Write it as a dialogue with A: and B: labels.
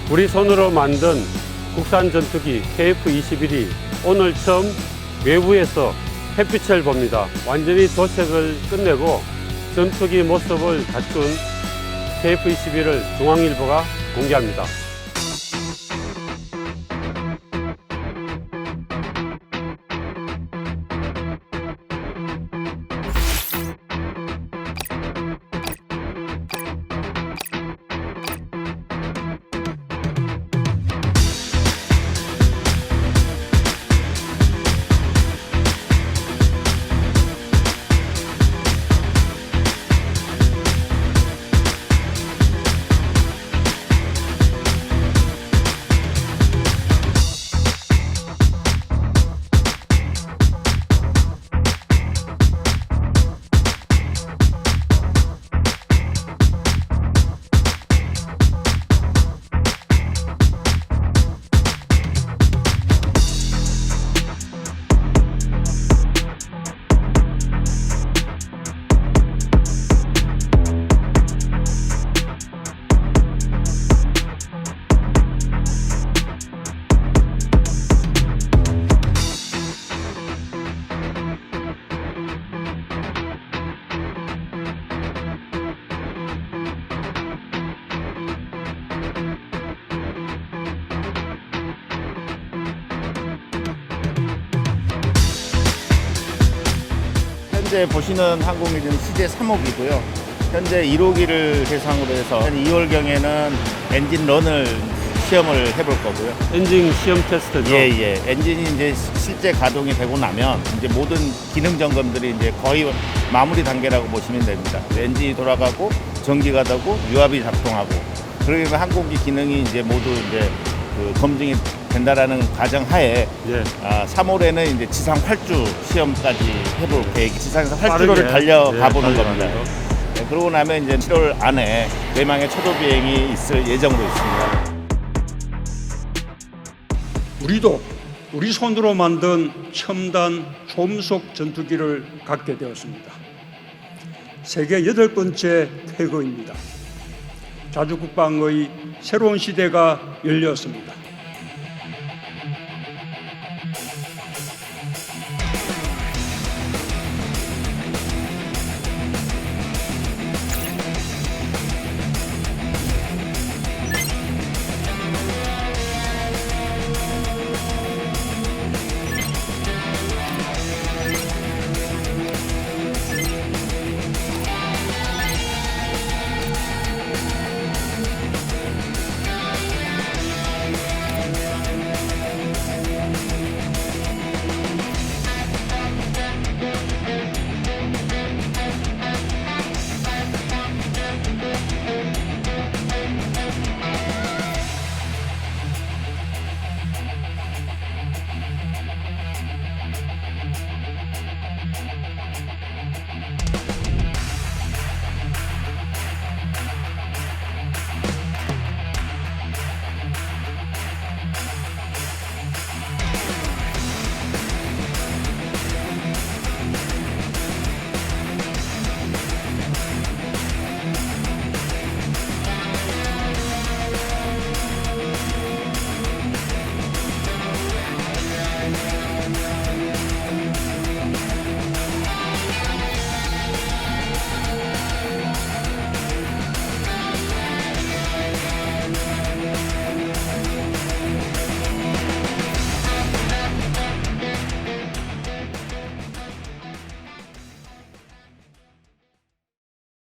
A: 우리 손으로 만든 국산 전투기 KF-21이 오늘 처음 외부에서 햇빛을 봅니다. 완전히 도색을 끝내고 전투기 모습을 갖춘 KF-21을 중앙일보가 공개합니다.
B: 현재 보시는 항공기는 CJ-3호기고요. 현재 1호기를 대상으로 해서 2월경에는 엔진 런을 시험을 해볼 거고요.
A: 엔진 시험 테스트죠.
B: 예. 엔진이 이제 실제 가동이 되고 나면 이제 모든 기능 점검들이 이제 거의 마무리 단계라고 보시면 됩니다. 엔진이 돌아가고 전기가 되고 유압이 작동하고 그러게 되면 항공기 기능이 이제 모두 이제 그 검증이 된다라는 가정하에 3월에는 이제 지상 활주 시험까지 해볼 계획이 지상에서 활주로를 달려가 보는 겁니다. 네, 그러고 나면 이제 7월 안에 내망의 초도 비행이 있을 예정으로 있습니다.
C: 우리도 우리 손으로 만든 첨단 초음속 전투기를 갖게 되었습니다. 세계 8번째 쾌거입니다. 자주국방의 새로운 시대가 열렸습니다.